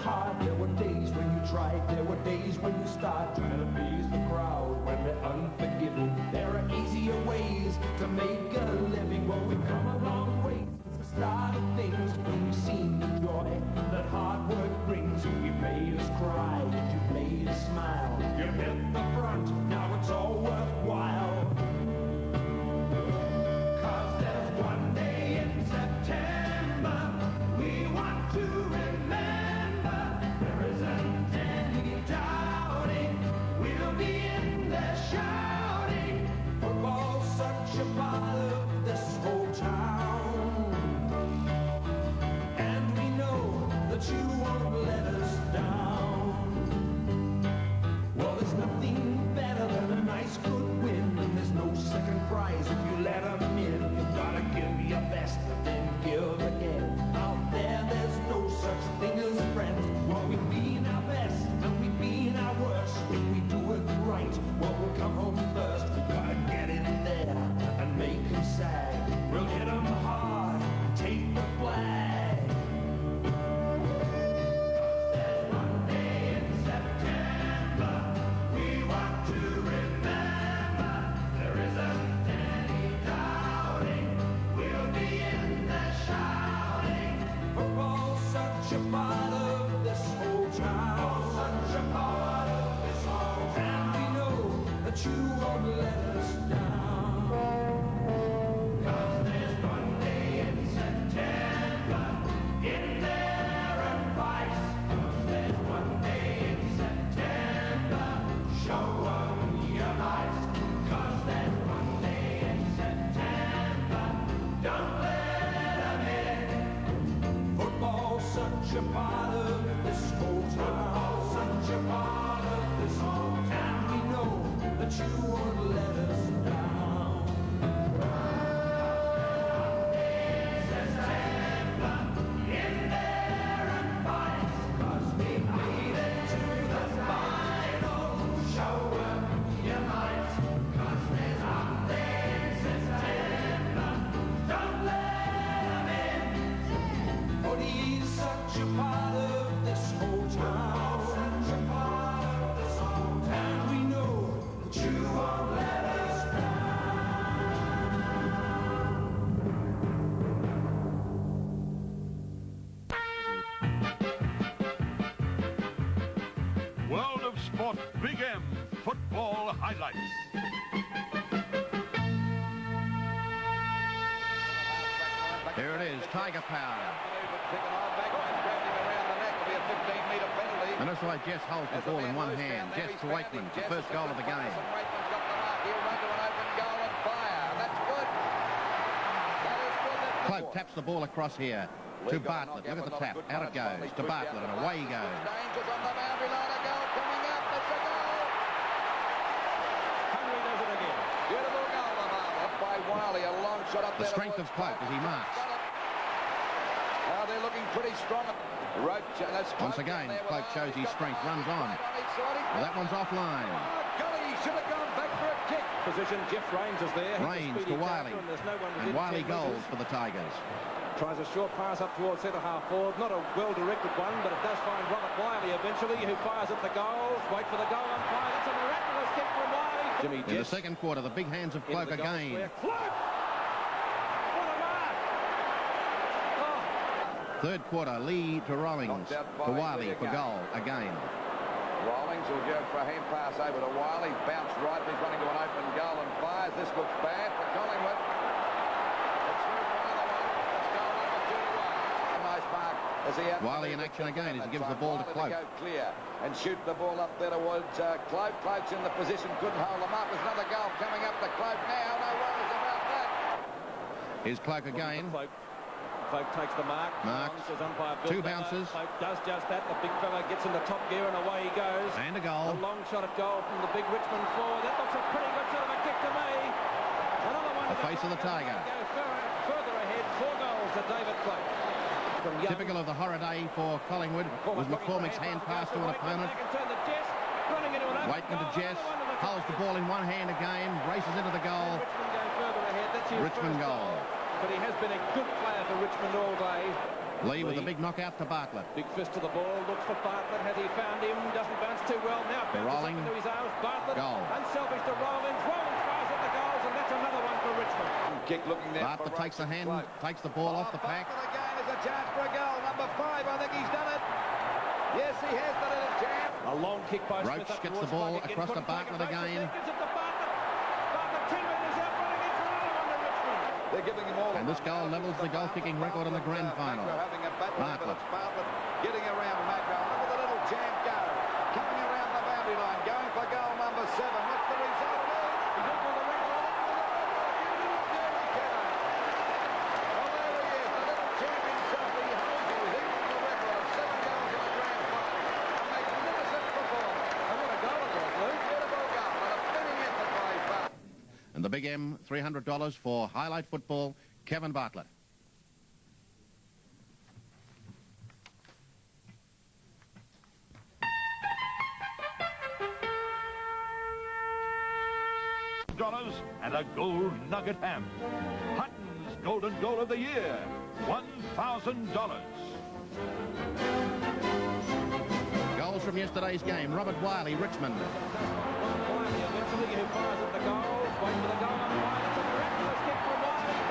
hard, there were days when you tried, there were days when you started trying to please the crowd, when they're unforgiving. There are easier ways to make a living. Well, we've come a long way since the start of things, when we've seen the joy that hard work brings. You made us cry, and you made us smile. You hit the front, now it's all worthwhile. Big M Football Highlights. Here it is, Tiger Power. And that's why Jess holds the ball in one hand. Jess to Wakeman, the first goal of the game. Cloak taps the ball across here to Bartlett. Look at the tap. Out it goes to Bartlett, and away he goes. The strength of Cloak as he marks. Now they're looking pretty strong. Once again, Cloak shows his strength, runs on. Well, that one's offline. He should have gone back for a kick. Position, Jeff Rains is there. Rains to Wiley. And Wiley goals for the Tigers. Tries a short pass up towards centre-half forward. Not a well-directed one, but it does find Robert Wiley eventually, who fires at the goals. Wait for the goal on fire. That's a miraculous kick from Wiley. In the second quarter, the big hands of Cloak again. Third quarter, Lee to Rawlings, to Wiley for goal again. Rawlings will go for a hand pass over to Wiley. Bounced right, he's running to an open goal and fires. This looks bad for Collingwood. It's through for another one. It's goal number 2 to 1. Nice mark as he out. Wiley in action again as he gives the ball to Cloak. Go clear and shoot the ball up there towards Cloak. Cloak's in the position, couldn't hold him up. There's another goal coming up to Cloak now. No worries about that. Here's Cloak again. Cloak takes the mark. Marks. Two bounces. Cloak does just that. The big fella gets in the top gear and away he goes. And a goal. A long shot at goal from the big Richmond forward. That looks a pretty good sort of a kick to me. Another one. The face of the Tiger. Go further ahead. 4 goals to David Cloak. Typical of the horror day for Collingwood was McCormick's hand pass to an opponent. Wakeman to Jess. Holds the ball in one hand again. Races into the goal. Richmond goal. but he has been a good player for Richmond all day. Lee with the big knockout to Bartlett. Big fist to the ball, looks for Bartlett. Has he found him? Doesn't bounce too well. Now Rolling. into his arms. Bartlett, Goal. unselfish to Rollins. Rollins fires at the goals, and that's another one for Richmond. Kick looking there. Bartlett takes the hand, takes the ball off the pack. Bartlett again is a chance for a goal. Number 5, I think he's done it. Yes, he has done it, a chance. A long kick by Roach Smith. gets the ball across to Bartlett again. Gives it to Bartlett. Bartlett 10 metres out, running in for another one to Richmond. They're giving him all. And this goal levels the goal-kicking record in the Grand Final. Having a battle, but Bartlett. it's Bartlett getting around Magro. Look at the little jam go. Coming around the boundary line, going for goal number 7. What's the result? He's up with the record. Well, there he is, the little champ himself. He holds you. He's equal the record of 7 goals in the Grand Final. A magnificent performance. And what a goal it was, Luke. Beautiful goal and a fitting effort by Bartlett. And the big M, $300 for highlight football, Kevin Bartlett. $100 and a gold nugget ham. Hutton's Golden Goal of the Year, $1,000. Goals from yesterday's game. Robert Wiley, Richmond. Wiley eventually who fires at the goal. Wait for the goal umpire. It's a miraculous kick from Wiley.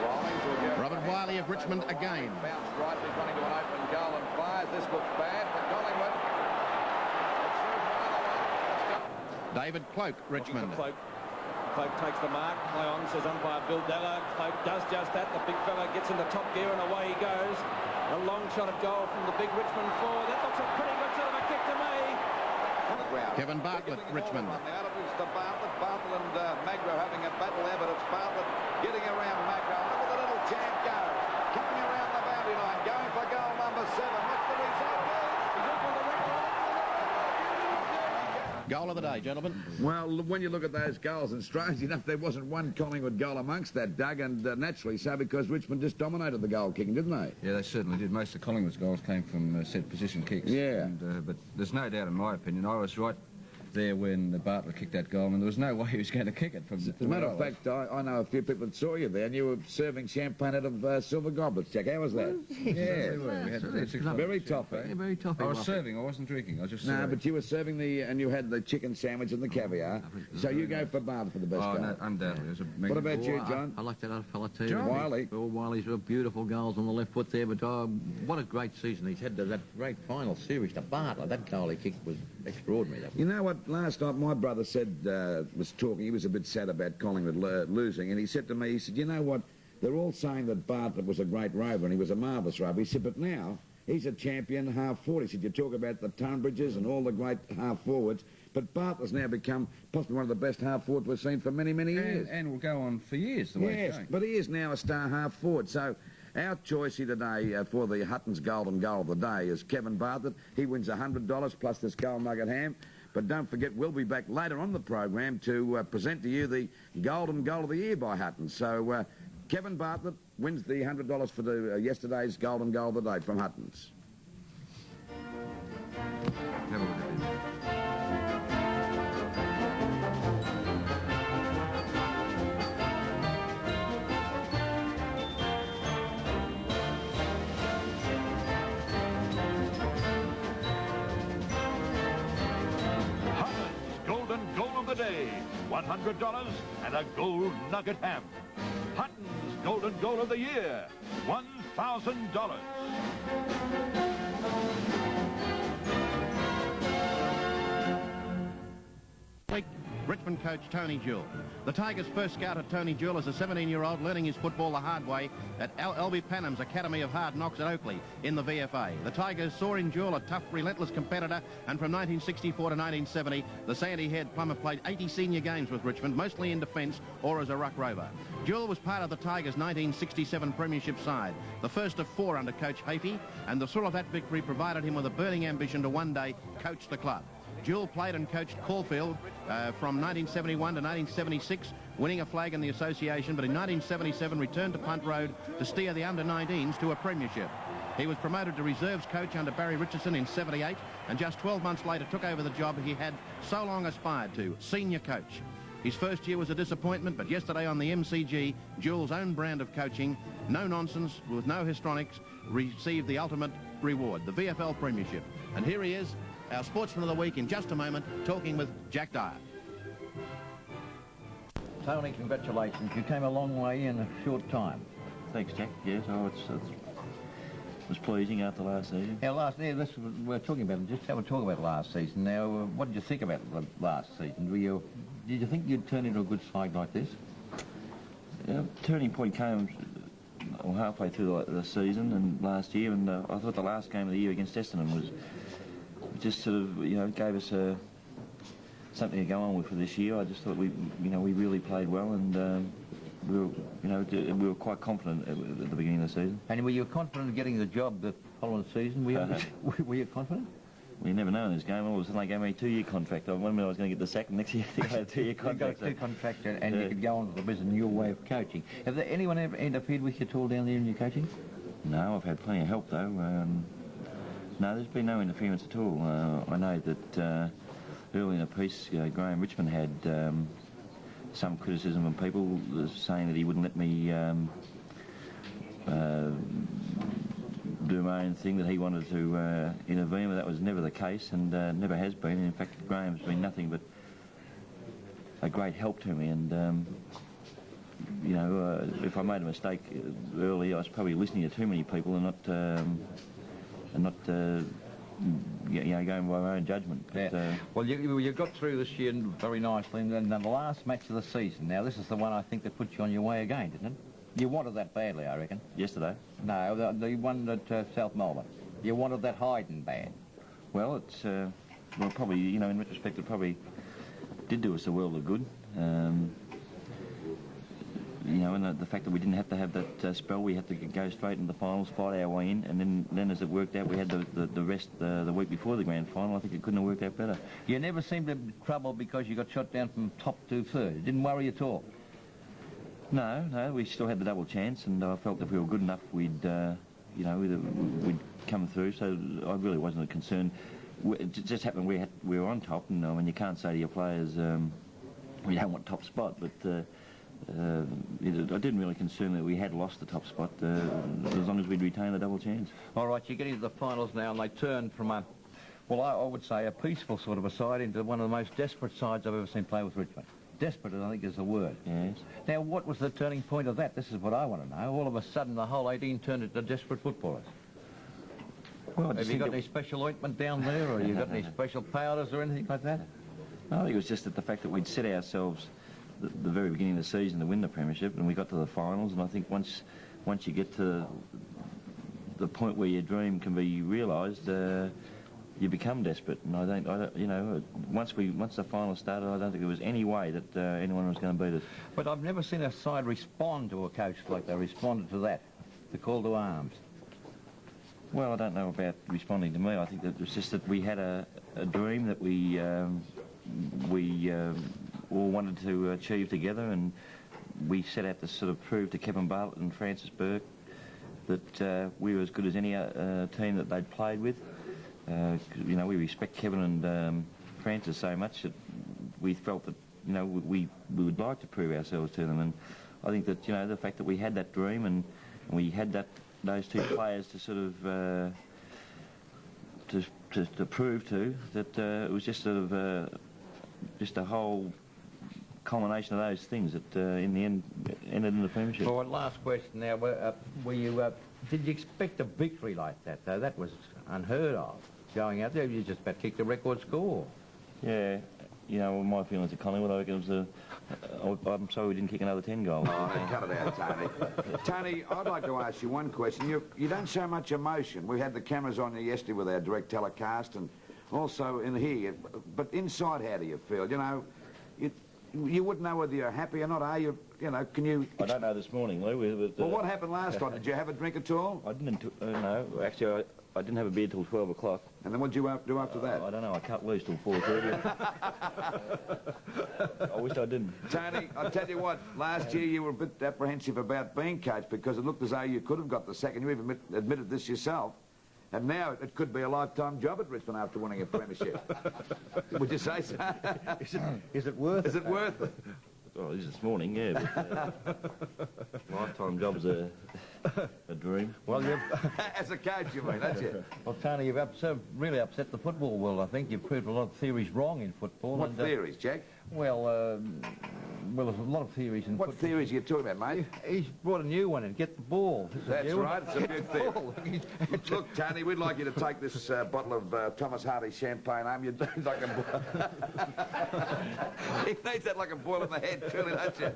Rollins will go. Robert Wiley of Richmond again. Bounced right, he's running to an open goal and fires. This looks bad for Collingwood. It's through for another one. David Cloak, Richmond. Cloak takes the mark. Play on, says umpire Bill Della. Cloak does just that. The big fella gets into top gear and away he goes. A long shot of goal from the big Richmond forward. That looks a pretty good sort of a kick to me. Kevin Bartlett, Richmond. Out of his to Bartlett. Bartlett and Magro having a battle there, but it's Bartlett getting around Magro. Look at the little champ go. Kicking around the boundary line. Going for goal number 7. What's the result? He's up with the record. Goal of the day, gentlemen. Well, when you look at those goals, and strange enough, there wasn't one Collingwood goal amongst that, Doug, and naturally so, because Richmond just dominated the goal kicking, didn't they? Yeah, they certainly did. Most of Collingwood's goals came from set position kicks. Yeah. And, but there's no doubt, in my opinion, I was right there when Bartlett kicked that goal, and there was no way he was going to kick it. As a matter of fact, I know a few people that saw you there, and you were serving champagne out of silver goblets, Jack. How was that? Yeah, we had very tough, eh? Yeah, very tough. I was serving, I wasn't drinking. I was just serving. No, but you were serving and you had the chicken sandwich and the caviar. So you go for Bartlett for the best goal. No, undoubtedly. What about you, John? I like that other fella too. John Wiley. All Wiley's real beautiful goals on the left foot there, but what a great season he's had. That great final series to Bartlett. That goal he kicked was extraordinary. You know what? Last night my brother said, was talking, he was a bit sad about Collingwood losing, and he said to me, he said, you know what? They're all saying that Bartlett was a great rover and he was a marvellous rover. He said, but now he's a champion half-forward. He said, you talk about the Tunbridges and all the great half-forwards, but Bartlett's now become possibly one of the best half-forwards we've seen for many, many years. And will go on for years, the way it's going. But he is now a star half-forward. So our choice here today for the Hutton's Golden Goal of the day is Kevin Bartlett. He wins $100 plus this gold nugget ham. But don't forget, we'll be back later on the program to present to you the Golden Goal of the Year by Hutton. So Kevin Bartlett wins the $100 for the yesterday's Golden Goal of the day from Hutton's. Have a look at this. Day, $100 and a gold nugget ham. Hutton's Golden Goal of the Year, $1,000. Richmond coach Tony Jewell. The Tigers first scouted Tony Jewell as a 17-year-old learning his football the hard way at L.B. Panham's Academy of Hard Knocks at Oakley in the VFA. The Tigers saw in Jewell a tough, relentless competitor, and from 1964 to 1970, the sandy-haired plumber played 80 senior games with Richmond, mostly in defence or as a ruck rover. Jewell was part of the Tigers' 1967 premiership side, the first of 4 under coach Hafey, and the thrill of that victory provided him with a burning ambition to one day coach the club. Jewell played and coached Caulfield from 1971 to 1976, winning a flag in the association, but in 1977 returned to Punt Road to steer the under-19s to a premiership. He was promoted to reserves coach under Barry Richardson in '78, and just 12 months later took over the job he had so long aspired to, senior coach. His first year was a disappointment, but yesterday on the MCG, Jules' own brand of coaching, no nonsense, with no histrionics, received the ultimate reward, the VFL Premiership. And here he is, our Sportsman of the Week, in just a moment, talking with Jack Dyer. Tony, congratulations. You came a long way in a short time. Thanks, Jack. Yes, it was pleasing after last season. Now, we're talking about, just have a talk about last season. Now, what did you think about the last season? Did you think you'd turn into a good side like this? Yeah, turning point came halfway through the season and last year, and I thought the last game of the year against Essendon was just sort of, gave us something to go on with for this year. I just thought we really played well, and we were quite confident at the beginning of the season. And were you confident of getting the job the following season? Were you confident? We never know in this game. All of a sudden they gave me a 2-year contract. One minute I was going to get the sack, and next year I had a 2-year contract. You got a 2 contract, and you could go on to the business in your way of coaching. Have there anyone ever interfered with you at all down there in your coaching? No, I've had plenty of help though. No, there's been no interference at all. I know that early in the piece, Graham Richmond had some criticism of people saying that he wouldn't let me do my own thing, that he wanted to intervene, but that was never the case, and never has been. In fact, Graham's been nothing but a great help to me, and if I made a mistake early, I was probably listening to too many people and not going by my own judgment. But, well, you got through this year very nicely, and then the last match of the season. Now, this is the one I think that put you on your way again, didn't it? You wanted that badly, I reckon. Yesterday? No, the one at South Melbourne. You wanted that hiding bad. Well, it's well, probably, in retrospect, it probably did do us a world of good. And the fact that we didn't have to have that spell, we had to go straight into the finals, fight our way in, and then as it worked out, we had the rest the week before the grand final. I think it couldn't have worked out better. You never seemed to have trouble because you got shot down from top to third. It didn't worry you at all? No, we still had the double chance, and I felt if we were good enough, we'd come through. So I really wasn't a concern. It just happened we were on top, and when you can't say to your players, we don't want top spot, but I didn't really concern that we had lost the top spot as long as we'd retained the double chance. All right, you get into the finals now, and they turn from I would say a peaceful sort of a side into one of the most desperate sides I've ever seen play with Richmond. Desperate, I think, is the word. Yes. Now, what was the turning point of that? This is what I want to know. All of a sudden, the whole 18 turned into desperate footballers. Well, have you got any special ointment down there, or you got any special powders or anything like that? No, I think it was just that the fact that we'd set ourselves the very beginning of the season to win the premiership, and we got to the finals, and I think once you get to the point where your dream can be realised, you become desperate, and I don't, once the final started, I don't think there was any way that anyone was going to beat us. But I've never seen a side respond to a coach like they responded to that, the call to arms. Well, I don't know about responding to me. I think that it was just that we had a dream that we all wanted to achieve together, and we set out to sort of prove to Kevin Bartlett and Francis Burke that we were as good as any team that they'd played with. We respect Kevin and Francis so much that we felt that, we would like to prove ourselves to them. And I think that, the fact that we had that dream and we had those two players to sort of to prove to, that it was just sort of just a whole culmination of those things that in the end ended in the premiership. Well, one last question now. Did you expect a victory like that, though? That was unheard of. Going out there, you just about kicked a record score. Yeah, my feelings at Collingwood, I reckon it was I'm sorry we didn't kick another 10 goals. Oh, cut it out, Tony. Tony, I'd like to ask you one question. You don't show much emotion. We had the cameras on you yesterday with our direct telecast, and also in here. But inside, how do you feel? You wouldn't know whether you're happy or not, are you? Can you... I don't know this morning, Lou. Well, what happened last night? Did you have a drink at all? I didn't, no. Actually, I didn't have a beer till 12 o'clock. And then what did you do after that? I don't know. I cut loose till 4:30. I wish I didn't. Tony, I'll tell you what. Last year you were a bit apprehensive about being coach because it looked as though you could have got the second. You even admitted this yourself. And now it could be a lifetime job at Richmond after winning a premiership. Would you say so? Is it worth it? Is it worth it? Well, it is this morning, yeah. But, lifetime job's a dream. Well, you've... As a coach, you mean, don't you? Well, Tony, you've really upset the football world, I think. You've proved a lot of theories wrong in football. What theories, Jack? Well, there's a lot of theories in football. What theories are you talking about, mate? He's brought a new one in. Get the ball. That's right. It's a good theory. Look, Tony, we'd like you to take this bottle of Thomas Hardy champagne home. You need like a... He needs that like a boil in the head, truly, don't you?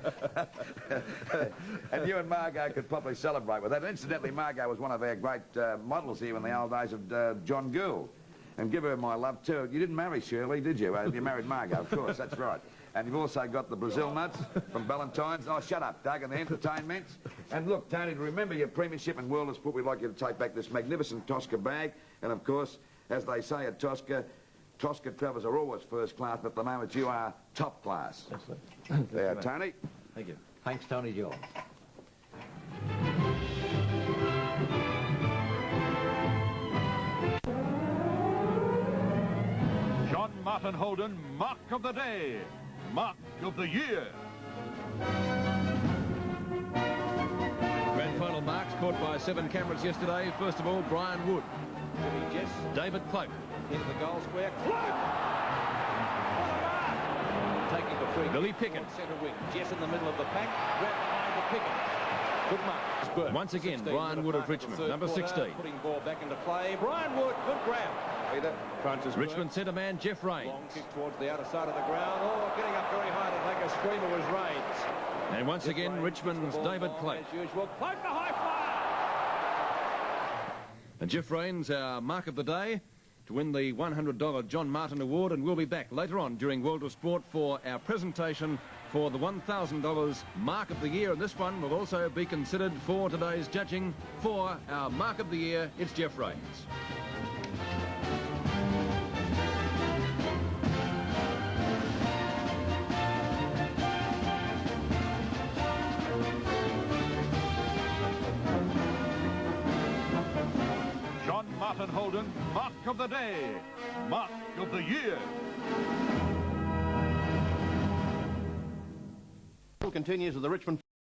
And you and Margot could probably celebrate with that. Incidentally, Margot was one of our great models here in the old days of John Gould. And give her my love, too. You didn't marry Shirley, did you? You married Margot, of course, that's right. And you've also got the Brazil nuts from Valentine's. Oh, shut up, Doug, and the entertainments. And look, Tony, to remember your premiership and world of sport, we'd like you to take back this magnificent Tosca bag. And, of course, as they say at Tosca travellers are always first class, but at the moment you are top class. There, Tony. Thank you. Thanks, Tony Jones. John Martin Holden, Mark of the Day, Mark of the Year. Grand final marks caught by 7 cameras yesterday. First of all, Brian Wood. Jess. David Cloak. Into the goal square. Cloak! Taking the free. Billy Pickett. Centre wing. Jess in the middle of the pack. Right behind the Pickett. Good mark. Once again, Brian Wood of Richmond, number 16. Putting ball back into play. Brian Wood, good grab. Richmond centre man Jeff Rains. Long kick towards the outer side of the ground. Oh, getting up very high to take a screamer was Rains. And once again, Richmond's David Cloak. As usual, Cloak the high flyer. And Jeff Rains, our mark of the day, to win the $100 John Martin Award, and we'll be back later on during World of Sport for our presentation for the $1,000 Mark of the Year, and this one will also be considered for today's judging. For our Mark of the Year, it's Jeff Rains. John Martin Holden, Mark of the Day, Mark of the Year. Continues with the Richmond